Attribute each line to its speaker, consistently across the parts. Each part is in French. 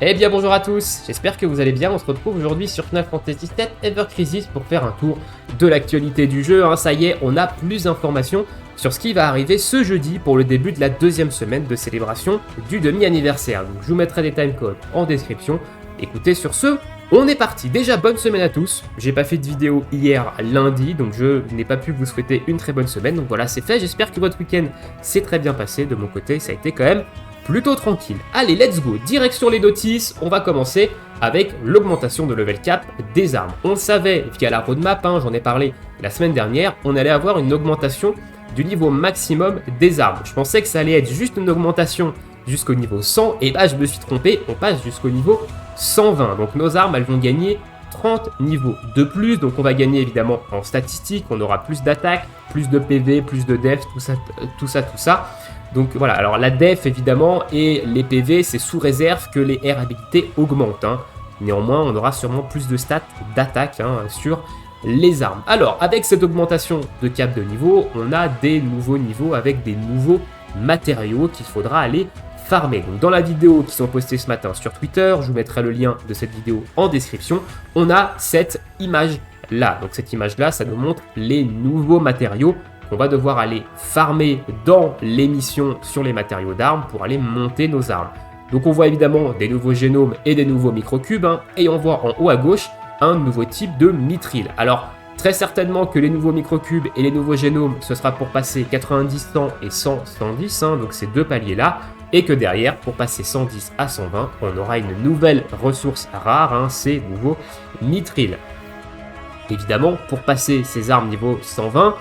Speaker 1: Eh bien bonjour à tous, j'espère que vous allez bien, on se retrouve aujourd'hui sur Final Fantasy VII Ever Crisis pour faire un tour de l'actualité du jeu, ça y est, on a plus d'informations sur ce qui va arriver ce jeudi pour le début de la deuxième semaine de célébration du demi-anniversaire. Donc je vous mettrai des timecodes en description, écoutez sur ce, on est parti. Déjà bonne semaine à tous, j'ai pas fait de vidéo hier lundi, donc je n'ai pas pu vous souhaiter une très bonne semaine, donc voilà c'est fait, j'espère que votre week-end s'est très bien passé, de mon côté ça a été quand même plutôt tranquille. Allez, let's go, direction les notices, on va commencer avec l'augmentation de level cap des armes. On le savait via la roadmap, j'en ai parlé la semaine dernière, on allait avoir une augmentation du niveau maximum des armes. Je pensais que ça allait être juste une augmentation jusqu'au niveau 100, et bah je me suis trompé, on passe jusqu'au niveau 120. Donc nos armes, elles vont gagner 30 niveaux de plus, donc on va gagner évidemment en statistiques, on aura plus d'attaques, plus de PV, plus de def, tout ça. Donc voilà, alors la def évidemment et les PV c'est sous réserve que les R habilités augmentent. Néanmoins on aura sûrement plus de stats d'attaque sur les armes. Alors avec cette augmentation de cap de niveau, on a des nouveaux niveaux avec des nouveaux matériaux qu'il faudra aller farmer. Donc dans la vidéo qui sont postées ce matin sur Twitter, je vous mettrai le lien de cette vidéo en description, on a cette image là. Donc cette image là ça nous montre les nouveaux matériaux on va devoir aller farmer dans les missions sur les matériaux d'armes pour aller monter nos armes. Donc on voit évidemment des nouveaux génomes et des nouveaux microcubes, et on voit en haut à gauche un nouveau type de mithril. Alors très certainement que les nouveaux microcubes et les nouveaux génomes, ce sera pour passer 90, 100 et 100, 110, donc ces deux paliers là, et que derrière, pour passer 110 à 120, on aura une nouvelle ressource rare, ces nouveaux mithril. Évidemment, pour passer ces armes niveau 120,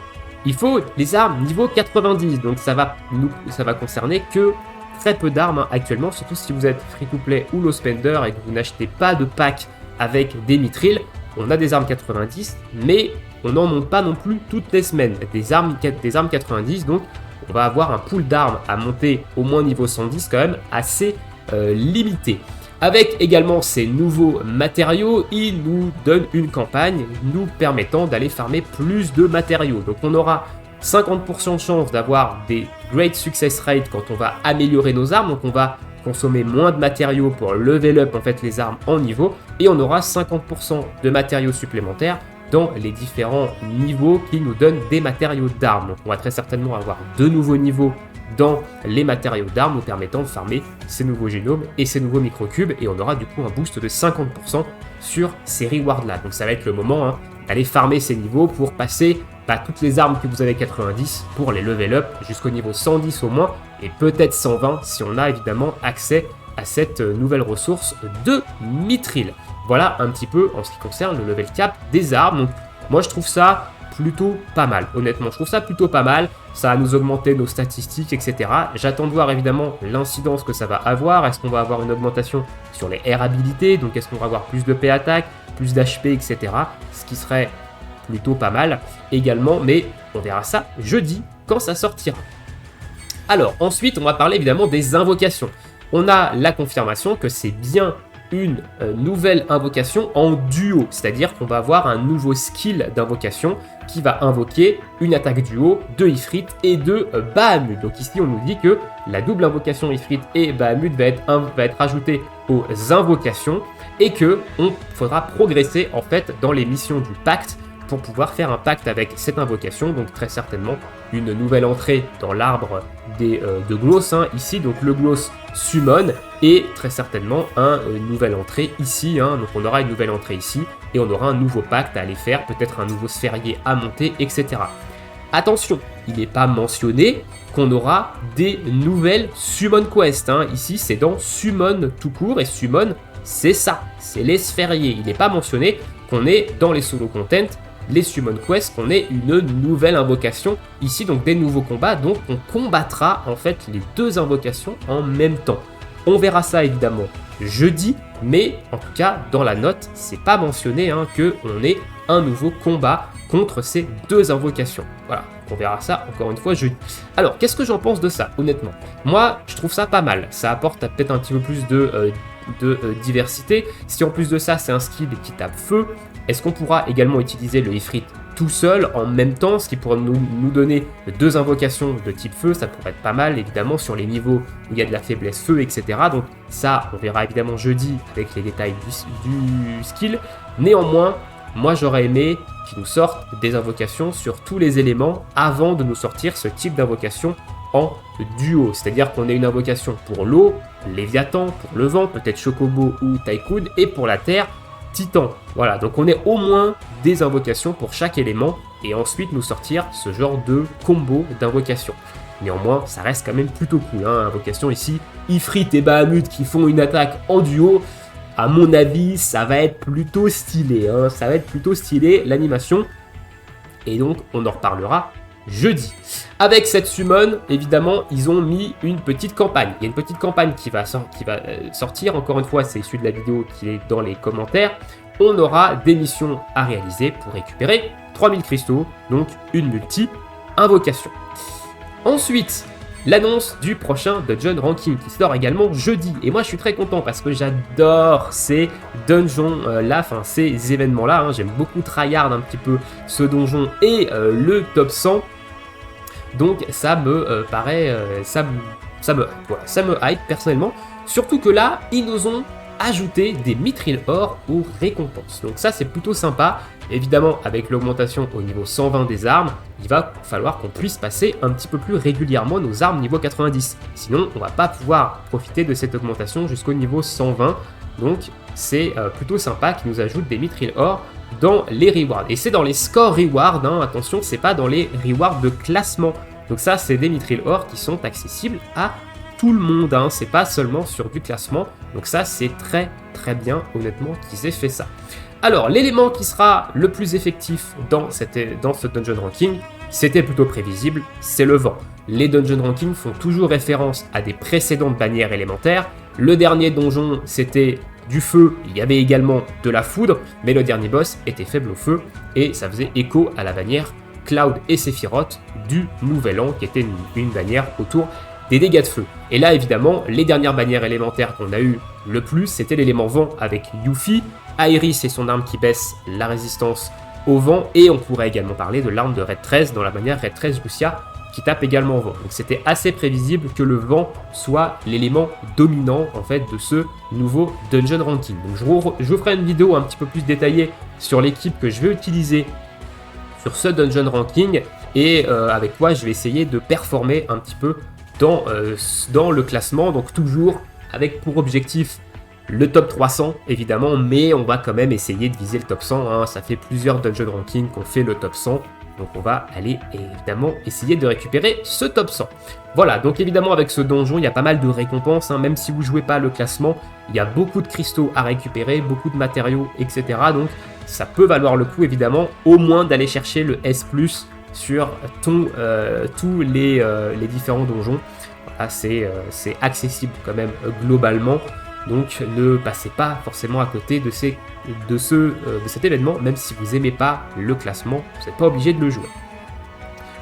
Speaker 1: il faut les armes niveau 90, donc ça va concerner que très peu d'armes actuellement, surtout si vous êtes free-to-play ou low spender et que vous n'achetez pas de pack avec des mithril. On a des armes 90, mais on n'en monte pas non plus toutes les semaines. Des armes 90, donc on va avoir un pool d'armes à monter au moins niveau 110 quand même assez limité. Avec également ces nouveaux matériaux, ils nous donnent une campagne nous permettant d'aller farmer plus de matériaux. Donc on aura 50% de chance d'avoir des great success rates quand on va améliorer nos armes. Donc on va consommer moins de matériaux pour level up en fait les armes en niveau. Et on aura 50% de matériaux supplémentaires dans les différents niveaux qui nous donnent des matériaux d'armes. Donc on va très certainement avoir deux nouveaux niveaux dans les matériaux d'armes nous permettant de farmer ces nouveaux génomes et ces nouveaux microcubes, et on aura du coup un boost de 50% sur ces rewards là. Donc ça va être le moment d'aller farmer ces niveaux pour passer toutes les armes que vous avez 90 pour les level up jusqu'au niveau 110 au moins, et peut-être 120 si on a évidemment accès à cette nouvelle ressource de mithril. Voilà un petit peu en ce qui concerne le level cap des armes. Donc moi je trouve ça plutôt pas mal, honnêtement je trouve ça plutôt pas mal, ça va nous augmenter nos statistiques, etc. J'attends de voir évidemment l'incidence que ça va avoir, est-ce qu'on va avoir une augmentation sur les R habilités, donc est-ce qu'on va avoir plus de P attaque, plus d'HP, etc. Ce qui serait plutôt pas mal également, mais on verra ça jeudi quand ça sortira. Alors ensuite on va parler évidemment des invocations. On a la confirmation que c'est bien une nouvelle invocation en duo, c'est-à-dire qu'on va avoir un nouveau skill d'invocation qui va invoquer une attaque duo de Ifrit et de Bahamut. Donc ici on nous dit que la double invocation Ifrit et Bahamut va être ajoutée aux invocations et que on faudra progresser en fait dans les missions du pacte pour pouvoir faire un pacte avec cette invocation, donc très certainement une nouvelle entrée dans l'arbre de Gloss, ici, donc le Gloss Summon, et très certainement une nouvelle entrée ici, donc on aura une nouvelle entrée ici, et on aura un nouveau pacte à aller faire, peut-être un nouveau sphérié à monter, etc. Attention, il n'est pas mentionné qu'on aura des nouvelles Summon Quest, ici c'est dans Summon tout court, et Summon c'est ça, c'est les sphériés, il n'est pas mentionné qu'on est dans les solo content, les Summon Quest, qu'on ait une nouvelle invocation ici, donc des nouveaux combats, donc on combattra en fait les deux invocations en même temps. On verra ça évidemment jeudi, mais en tout cas dans la note c'est pas mentionné que on ait un nouveau combat contre ces deux invocations. Voilà, on verra ça encore une fois jeudi. Alors qu'est-ce que j'en pense de ça honnêtement? Moi je trouve ça pas mal, ça apporte peut-être un petit peu plus de diversité. Si en plus de ça c'est un skill qui tape feu, est-ce qu'on pourra également utiliser le Ifrit tout seul en même temps, ce qui pourrait nous donner 2 invocations de type feu. Ça pourrait être pas mal, évidemment, sur les niveaux où il y a de la faiblesse feu, etc. Donc ça, on verra évidemment jeudi avec les détails du skill. Néanmoins, moi j'aurais aimé qu'ils nous sortent des invocations sur tous les éléments avant de nous sortir ce type d'invocation en duo. C'est-à-dire qu'on ait une invocation pour l'eau, Léviathan, pour le vent, peut-être Chocobo ou Tycoon, et pour la terre, Titan. Voilà, donc on ait au moins des invocations pour chaque élément, et ensuite nous sortir ce genre de combo d'invocations. Néanmoins, ça reste quand même plutôt cool, hein. Invocation ici, Ifrit et Bahamut qui font une attaque en duo. À mon avis, ça va être plutôt stylé, hein. Ça va être plutôt stylé, l'animation. Et donc, on en reparlera jeudi. Avec cette summon, évidemment, ils ont mis une petite campagne. Il y a une petite campagne qui va sortir. Encore une fois, c'est issu de la vidéo qui est dans les commentaires. On aura des missions à réaliser pour récupérer 3000 cristaux, donc une multi-invocation. Ensuite, l'annonce du prochain Dungeon Ranking qui sort également jeudi. Et moi je suis très content parce que j'adore ces donjons là, enfin ces événements là. Hein. J'aime beaucoup tryhard un petit peu ce donjon et le top 100. Donc ça me paraît, ça me hype personnellement. Surtout que là, ils nous ont ajouté des mithril or aux récompenses. Donc ça c'est plutôt sympa. Évidemment, avec l'augmentation au niveau 120 des armes, il va falloir qu'on puisse passer un petit peu plus régulièrement nos armes niveau 90. Sinon, on va pas pouvoir profiter de cette augmentation jusqu'au niveau 120. Donc, c'est plutôt sympa qu'ils nous ajoutent des mithril or dans les rewards. Et c'est dans les score rewards, hein, attention, c'est pas dans les rewards de classement. Donc ça, c'est des mithril or qui sont accessibles à tout le monde, hein, c'est pas seulement sur du classement. Donc ça, c'est très très bien, honnêtement, qu'ils aient fait ça. Alors, l'élément qui sera le plus effectif dans ce Dungeon Ranking, c'était plutôt prévisible, c'est le vent. Les Dungeon Ranking font toujours référence à des précédentes bannières élémentaires. Le dernier donjon, c'était du feu, il y avait également de la foudre, mais le dernier boss était faible au feu, et ça faisait écho à la bannière Cloud et Sephiroth du Nouvel An, qui était une bannière autour des dégâts de feu. Et là, évidemment, les dernières bannières élémentaires qu'on a eu le plus, c'était l'élément vent avec Yuffie, Aeris et son arme qui baisse la résistance au vent, et on pourrait également parler de l'arme de Red 13 dans la bannière Red 13 Lucia qui tape également au vent. Donc c'était assez prévisible que le vent soit l'élément dominant en fait de ce nouveau Dungeon Ranking. Donc je vous ferai une vidéo un petit peu plus détaillée sur l'équipe que je vais utiliser sur ce Dungeon Ranking et avec quoi je vais essayer de performer un petit peu dans le classement, donc toujours avec pour objectif le top 300 évidemment, mais on va quand même essayer de viser le top 100, hein. Ça fait plusieurs Dungeon Ranking qu'on fait le top 100, donc on va aller évidemment essayer de récupérer ce top 100. Voilà, donc évidemment avec ce donjon, il y a pas mal de récompenses, hein. Même si vous jouez pas le classement, il y a beaucoup de cristaux à récupérer, beaucoup de matériaux, etc. Donc ça peut valoir le coup évidemment, au moins d'aller chercher le S+, sur tous les différents donjons. Voilà, c'est accessible quand même globalement, donc ne passez pas forcément à côté de cet événement, même si vous n'aimez pas le classement, vous n'êtes pas obligé de le jouer.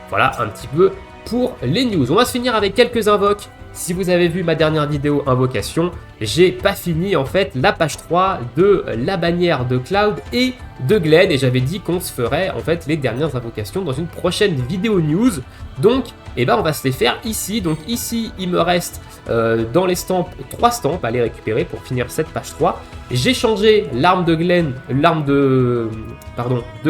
Speaker 1: Voilà un petit peu pour les news. On va se finir avec quelques invoques. Si vous avez vu ma dernière vidéo invocation, j'ai pas fini en fait la page 3 de la bannière de Cloud et de Glenn, et j'avais dit qu'on se ferait en fait les dernières invocations dans une prochaine vidéo news. Donc on va se les faire ici. Donc ici il me reste dans les stamps 3 stamps à les récupérer pour finir cette page 3. J'ai changé l'arme de Glenn, de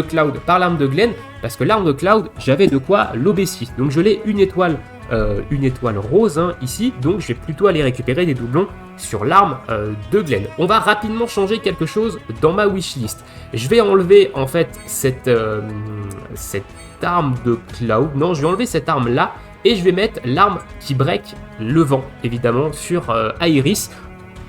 Speaker 1: Cloud par l'arme de Glenn, parce que l'arme de Cloud, j'avais de quoi l'obéir. Donc je l'ai une étoile rose, hein, ici, donc je vais plutôt aller récupérer des doublons sur l'arme de Glenn. On va rapidement changer quelque chose dans ma wishlist. Je vais enlever en fait cette arme de Cloud, non, je vais enlever cette arme là, et je vais mettre l'arme qui break le vent, évidemment, sur Aeris.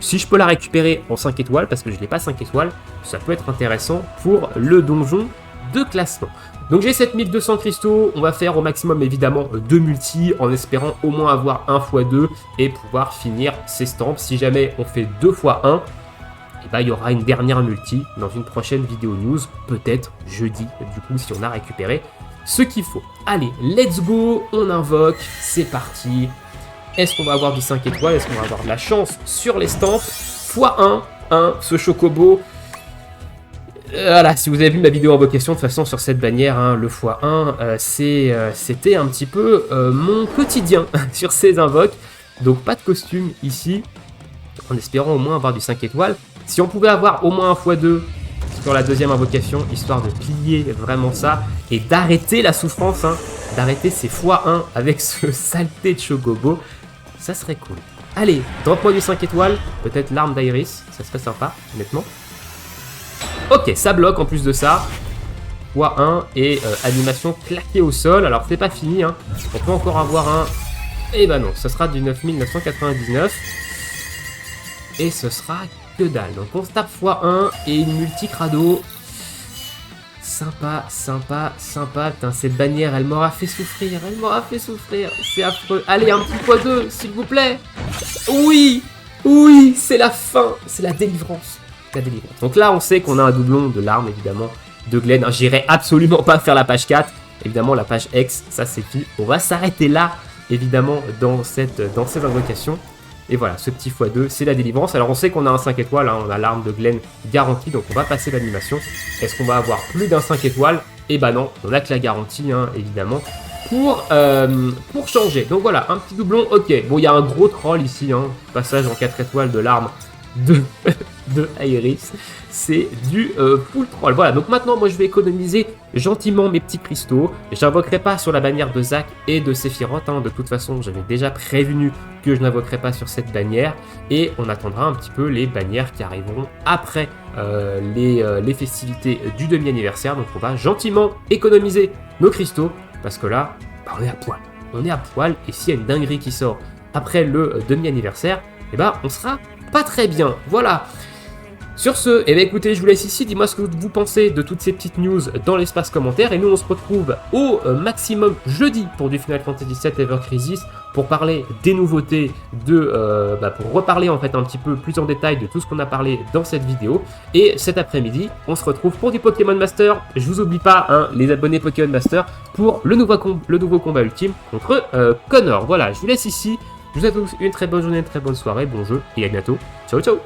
Speaker 1: Si je peux la récupérer en 5 étoiles, parce que je n'ai pas 5 étoiles, ça peut être intéressant pour le donjon de classement. Donc j'ai 7200 cristaux, on va faire au maximum évidemment 2 multi, en espérant au moins avoir 1 x 2 et pouvoir finir ces stamps. Si jamais on fait 2 x 1, il y aura une dernière multi dans une prochaine vidéo news, peut-être jeudi, du coup, si on a récupéré ce qu'il faut. Allez, let's go, on invoque, c'est parti. Est-ce qu'on va avoir du 5 étoiles? Est-ce qu'on va avoir de la chance sur les stamps? x1, ce chocobo. Voilà, si vous avez vu ma vidéo invocation, de toute façon, sur cette bannière, hein, le x1, c'était un petit peu mon quotidien sur ces invoques. Donc, pas de costume ici, en espérant au moins avoir du 5 étoiles. Si on pouvait avoir au moins un x2 sur la deuxième invocation, histoire de plier vraiment ça, et d'arrêter la souffrance, hein, d'arrêter ces x1 avec ce saleté de Chocobo, ça serait cool. Allez, drop-moi du 5 étoiles, peut-être l'arme d'Iris, ça serait sympa, honnêtement. Ok, ça bloque en plus de ça. x1 et animation claquée au sol. Alors c'est pas fini, hein. On peut encore avoir un... Eh ben non, ce sera du 9999. Et ce sera que dalle. Donc on se tape x1 et une multi-crado. Sympa, sympa, sympa. Putain, cette bannière, elle m'aura fait souffrir. Elle m'aura fait souffrir. C'est affreux. Allez, un petit x2, s'il vous plaît. Oui, oui, c'est la fin. C'est la délivrance. La délivrance. Donc là, on sait qu'on a un doublon de l'arme, évidemment, de Glenn. J'irai absolument pas faire la page 4. Évidemment, la page X, ça c'est tout. On va s'arrêter là, évidemment, dans cette invocation. Et voilà, ce petit x2, c'est la délivrance. Alors on sait qu'on a un 5 étoiles, hein, on a l'arme de Glenn garantie, donc on va passer l'animation. Est-ce qu'on va avoir plus d'un 5 étoiles? Eh ben non, on a que la garantie, hein, évidemment, pour changer. Donc voilà, un petit doublon, ok. Bon, il y a un gros troll ici, hein, passage en 4 étoiles de l'arme de Iris, c'est du full troll. Voilà, donc maintenant moi je vais économiser gentiment mes petits cristaux. J'invoquerai pas sur la bannière de Zac et de Sephiroth, hein. De toute façon j'avais déjà prévenu que je n'invoquerai pas sur cette bannière, et on attendra un petit peu les bannières qui arriveront après les festivités du demi-anniversaire. Donc on va gentiment économiser nos cristaux, parce que là bah, on est à poil, on est à poil, et s'il y a une dinguerie qui sort après le demi-anniversaire, et bah on sera pas très bien. Voilà. Sur ce, eh bien écoutez, je vous laisse ici. Dis-moi ce que vous pensez de toutes ces petites news dans l'espace commentaire. Et nous, on se retrouve au maximum jeudi pour du Final Fantasy VII Ever Crisis, pour parler des nouveautés, pour reparler en fait un petit peu plus en détail de tout ce qu'on a parlé dans cette vidéo. Et cet après-midi, on se retrouve pour du Pokémon Master. Je vous oublie pas, hein, les abonnés Pokémon Master, pour le nouveau combat ultime contre Connor. Voilà, je vous laisse ici. Je vous souhaite une très bonne journée, une très bonne soirée, bon jeu, et à bientôt. Ciao, ciao!